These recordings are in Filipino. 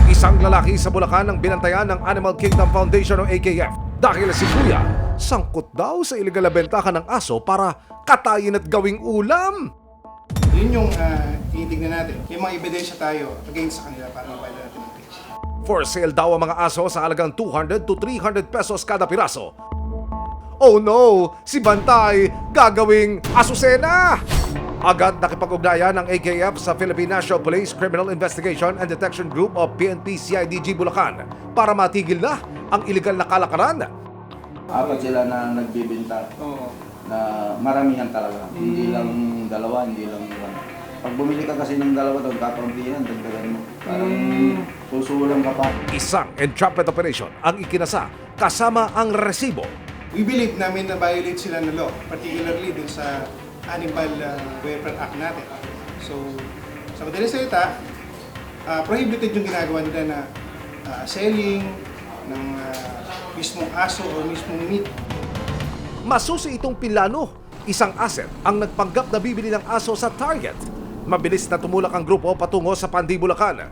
Isang lalaki sa Bulacan ang binantayan ng Animal Kingdom Foundation o AKF dahil si Kuya sangkot daw sa iligal na bentahan ng aso para katayin at gawing ulam. Yun yung tinitignan natin. Yung mga ebidensya tayo against sa kanila para mapala natin ang case. For sale daw ang mga aso sa halagang 200 to 300 pesos kada piraso. Oh no! Si Bantay gagawing asusena! Agad nakipag-ugnayan ng AKF sa Philippine National Police Criminal Investigation and Detection Group o PNP-CIDG Bulacan para matigil na ang iligal na kalakaran. Apat sila na nagbibinta Oo. na maramihan talaga. Hindi lang dalawa, hindi lang ilan. Pag bumili ka kasi ng dalawa doon, kakauntihan, dagdagan mo. Parang susulang ka pa. Isang entrapment operation ang ikinasa kasama ang resibo. We believe namin na violate sila ng law, particularly dun sa Animal Welfare Act natin. So, sa madaling salita, prohibited yung ginagawa nila na selling ng mismong aso o mismong meat. Masusi itong Pilano, isang asset ang nagpanggap na bibili ng aso sa Target. Mabilis na tumulak ang grupo patungo sa Pandi, Bulacan.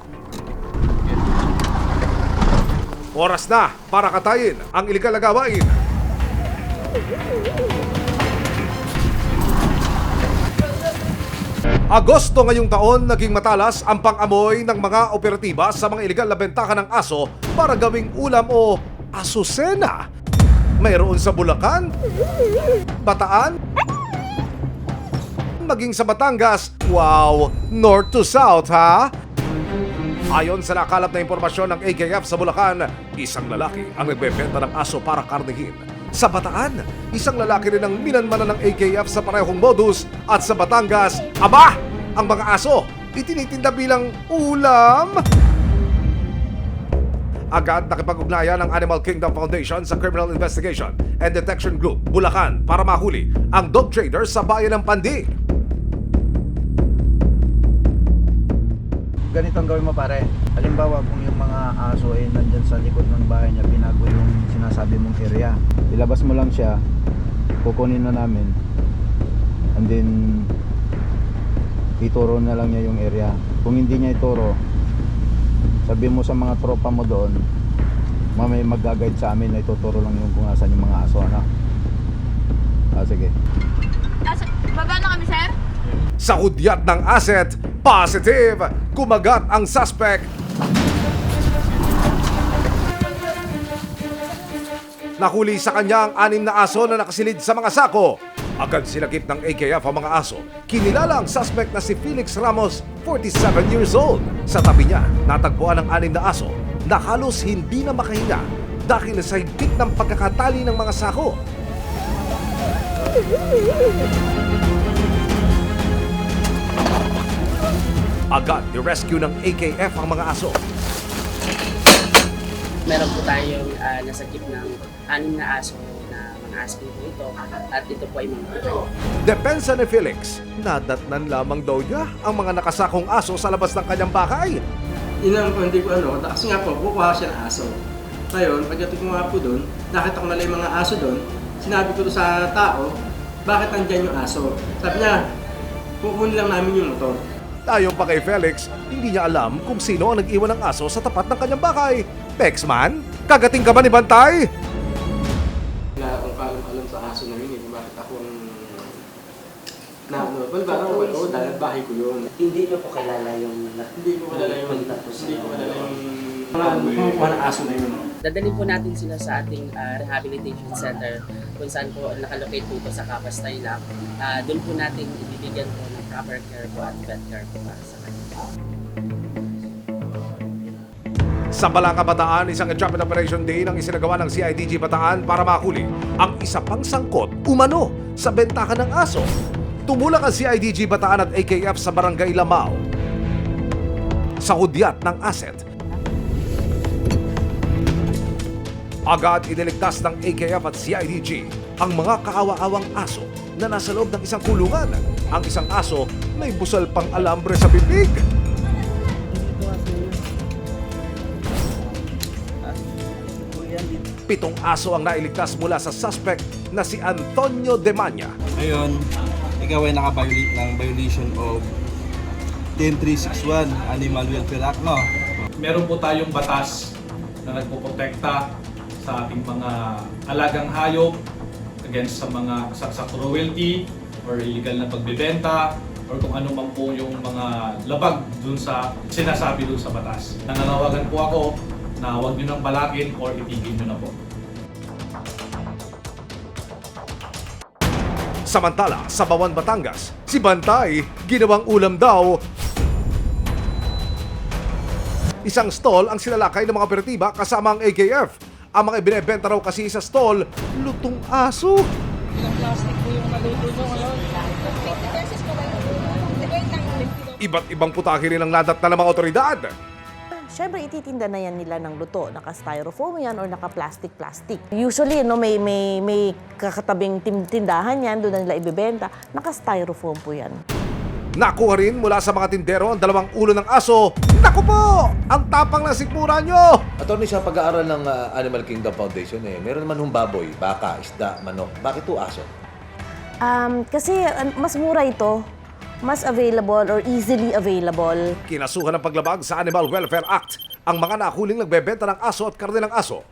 Oras na para katayin ang iligal na gawain. Agosto ngayong taon naging matalas ang pang-amoy ng mga operatiba sa mga iligal na bentahan ng aso para gawing ulam o asusena. Mayroon sa Bulacan, Bataan, maging sa Batangas. Wow, north to south ha? Ayon sa nakalap na impormasyon ng AKF sa Bulacan, isang lalaki ang nagbebenta ng aso para karnihin. Sa Bataan, isang lalaki rin ang minanmanan ng AKF sa parehong modus. At sa Batangas, aba! Ang mga aso, itinitinda bilang ulam! Agad nakipag-ugnayan ng Animal Kingdom Foundation sa Criminal Investigation and Detection Group, Bulacan, para mahuli ang dog trader sa bayan ng Pandi. Ganito ang gawin mo pare. Halimbawa kung yung mga aso ay nandyan sa likod ng bahay niya, binago yung sinasabi mong area. Ilabas mo lang siya, kukunin na namin. And then, ituro na lang niya yung area. Kung hindi niya ituro, sabi mo sa mga tropa mo doon, mamaya mag-guide sa amin na ituturo lang yung kung nasan yung mga aso. Ano? Sige. Baba na kami, sir? Sa hudyat ng asset, positive! Kumagat ang suspect. Nahuli sa kanya ang 6 na aso na nakasilid sa mga sako. Agad sinakip ng AKF ang mga aso. Kinilala ang suspect na si Felix Ramos, 47 years old. Sa tabi niya, natagpuan ang 6 na aso na halos hindi na makahinga dahil sa higpit ng pagkakatali ng mga sako. Agad ni-rescue ng AKF ang mga aso. Meron po tayong nasakip ng 6 na aso na mga asking po ito at ito po ay mga patay. Depensa ni Felix, nadatnan lamang daw niya ang mga nakasakong aso sa labas ng kanyang bahay. Yun ang hindi ko kasi nga po, kukuha siya ng aso. Ngayon, pagdating ko nga po doon, nakita ko na lang yung mga aso doon, sinabi ko to sa tao, bakit nandyan yung aso? Sabi niya, kukunin lang namin yung motor. Ayon pa kay Felix, hindi niya alam kung sino ang nag-iwan ng aso sa tapat ng kanyang bahay. Pexman, kagating ka ba ni Bantay? Wala akong alam sa aso na yun, bakit ako dahil bahay ko yun. Hindi niyo po kilala yung Hindi ko kilala yung kumukuha ng aso na yun. Dadalhin po natin sila sa ating rehabilitation center kung saan po nakalocate po ito sa Kapas, Tarlac. Doon po natin ibibigyan po ng proper care po at vet care po para sa kanila. Sa Balanga, Bataan, isang entrapment operation din ang isinagawa ng CIDG Bataan para mahuli ang isa pang sangkot umano sa bentahan ng aso. Tumulak ang CIDG Bataan at AKF sa Barangay Lamao sa hudyat ng asset. Agad iniligtas ng AKF at CIDG ang mga kaawa-awang aso na nasa loob ng isang kulungan. Ang isang aso may busal pang alambre sa bibig. Pitong aso ang nailigtas mula sa suspect na si Antonio Demanya. Ngayon, ikaw ay naka-violate ng violation of 10361 Animal Welfare Act, no? Meron po tayong batas na nagpoprotekta sa ating mga alagang hayop against sa mga sa cruelty or illegal na pagbebenta or kung ano man po yung mga labag dun sa sinasabi dun sa batas. Nananawagan po ako na huwag nyo nang balakin or itigil nyo na po. Samantala, sa Bawan, Batangas, si Bantay ginawang ulam daw. Isang stall ang sinalakay ng mga operatiba kasama ang AKF. Ang mga ibinebenta raw kasi sa stall, lutong aso. Iba't ibang putahe rin ang nadat na ng mga otoridad. Siyempre, ititinda na yan nila ng luto. Naka-styrofoam yan or naka-plastic-plastic. Usually, no, may kakatabing tindahan yan, doon na nila ibibenta. Naka-styrofoam po yan. Nakuha rin mula sa mga tindero ang 2 ulo ng aso. Naku po! Ang tapang ng sikmura nyo! Attorney, sa pag-aaral ng Animal Kingdom Foundation, meron naman hong baboy, baka, isda, manok. Bakit to aso? Kasi mas mura ito. Mas available or easily available. Kinasuhan ng paglabag sa Animal Welfare Act ang mga nahuling nagbebenta ng aso at karne ng aso.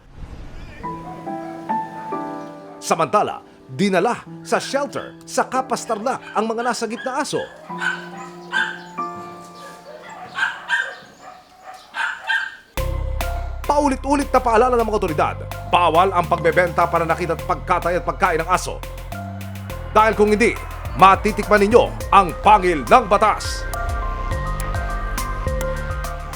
Samantala, dinala sa shelter sa Kapas Tarlac ang mga nasagip na aso. Paulit-ulit na paalala ng mga otoridad, bawal ang pagbebenta, pananakit at pagkatay at pagkain ng aso. Dahil kung hindi, matitikman ninyo ang pangil ng batas.